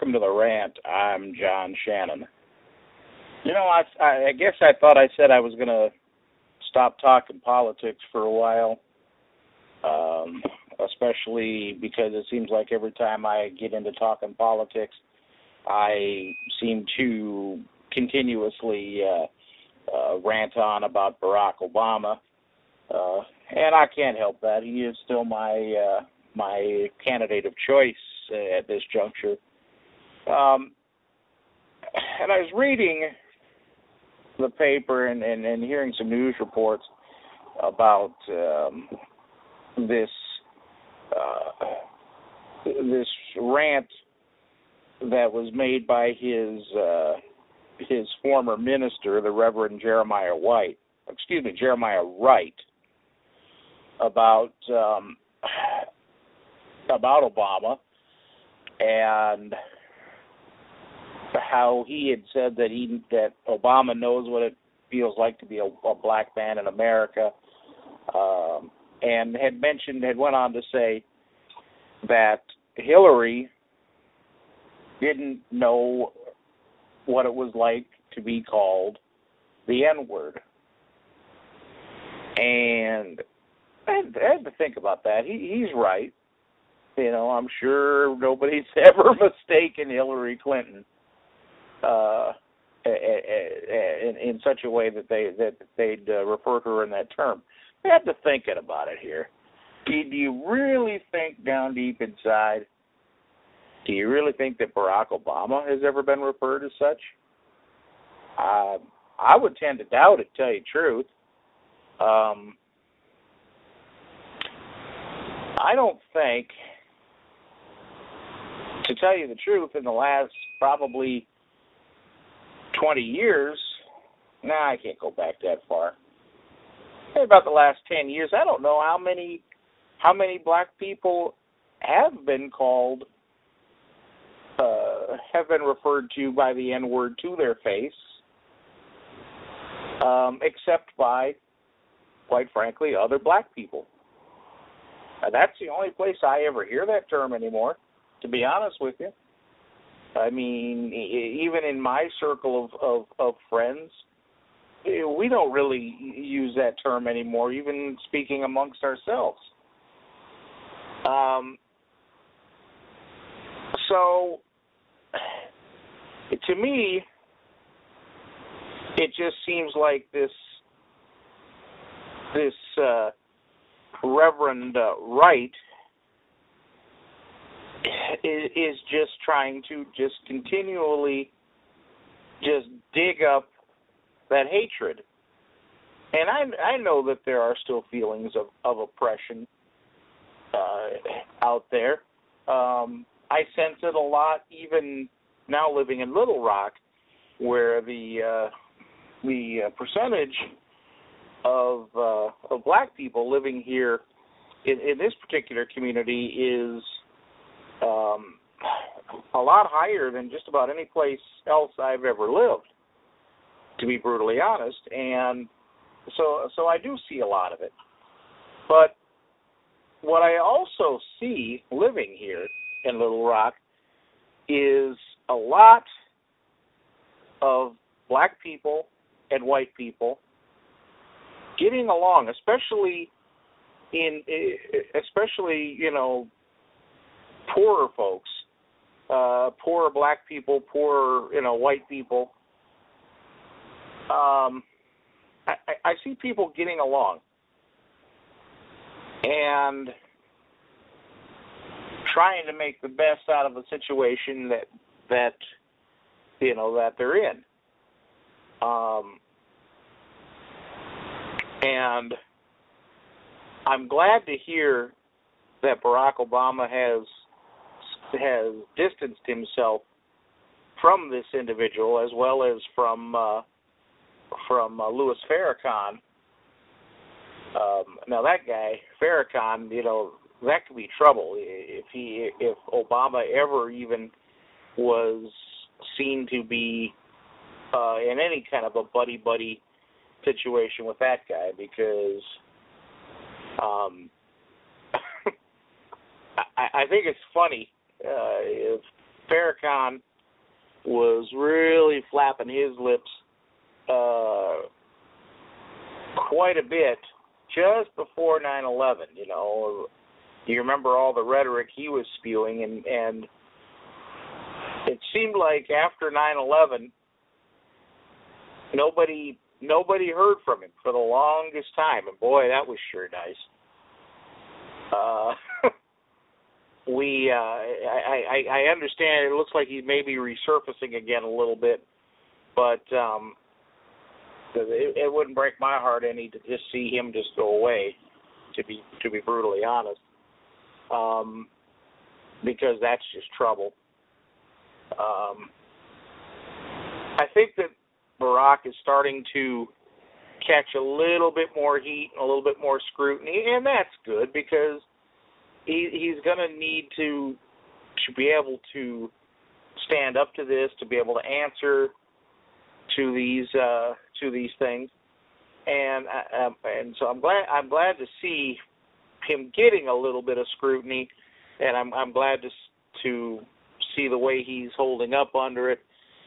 welcome to the Rant. I'm John Shannon. You know, I guess I thought I said I was going to stop talking politics for a while, especially because it seems like every time I get into talking politics, I seem to continuously rant on about Barack Obama, and I can't help that. He is still my candidate of choice at this juncture. And I was reading the paper and hearing some news reports about this rant that was made by his former minister, the Reverend Jeremiah Wright, about Obama, and how he had said that Obama knows what it feels like to be a black man in America, and went on to say that Hillary didn't know what it was like to be called the N-word. And I had to think about that. He's right. You know, I'm sure nobody's ever mistaken Hillary Clinton in such a way that they'd refer to her in that term. I had to thinking about it here. Do you really think down deep inside? Do you really think that Barack Obama has ever been referred as such? I would tend to doubt it, to tell you the truth. I don't think, to tell you the truth, in the last probably 20 years, I can't go back that far. Maybe about the last 10 years, I don't know how many black people have been called, have been referred to by the N-word to their face, except by, quite frankly, other black people. That's the only place I ever hear that term anymore, to be honest with you. I mean, even in my circle of friends, we don't really use that term anymore, even speaking amongst ourselves. So, to me, it just seems like this Reverend Wright is just trying to just continually just dig up that hatred. And I know that there are still feelings of oppression out there. I sense it a lot even now living in Little Rock, where the percentage of black people living here in this particular community is a lot higher than just about any place else I've ever lived, to be brutally honest. And so I do see a lot of it. But what I also see living here in Little Rock is a lot of black people and white people getting along, especially poorer folks, poorer black people, poorer white people. I see people getting along and trying to make the best out of a situation that they're in. And I'm glad to hear that Barack Obama has distanced himself from this individual, as well as from Louis Farrakhan. Now that guy Farrakhan, that could be trouble if Obama ever even was seen to be in any kind of a buddy situation with that guy, because I think it's funny if Farrakhan was really flapping his lips quite a bit just before 9/11. You know, you remember all the rhetoric he was spewing, and it seemed like after 9/11, nobody heard from him for the longest time, and boy, that was sure nice. I understand it looks like he may be resurfacing again a little bit, but it wouldn't break my heart any to just see him just go away, to be brutally honest, because that's just trouble. I think that Barack is starting to catch a little bit more heat and a little bit more scrutiny, and that's good because he's going to need to be able to stand up to this, to be able to answer to these things, and so I'm glad to see him getting a little bit of scrutiny, and I'm glad to see the way he's holding up under it.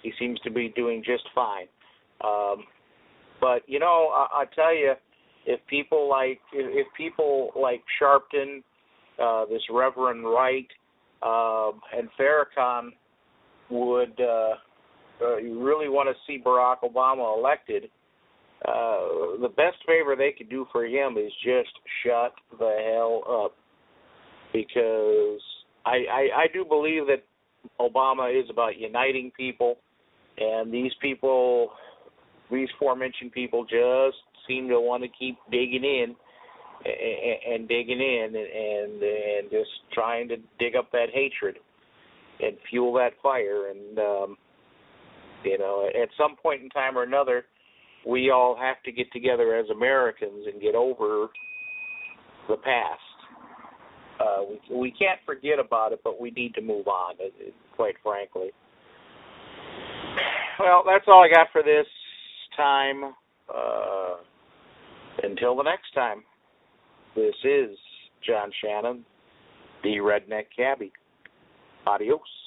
He seems to be doing just fine. But you know, I tell you, if people like Sharpton, this Reverend Wright, and Farrakhan would you really want to see Barack Obama elected, the best favor they could do for him is just shut the hell up, because I do believe that Obama is about uniting people, and these aforementioned people just seem to want to keep digging in and just trying to dig up that hatred and fuel that fire. And you know, at some point in time or another, we all have to get together as Americans and get over the past. We can't forget about it, but we need to move on, quite frankly. Well, that's all I got for this time. Until the next time, this is John Shannon, the Redneck Cabbie. Adios.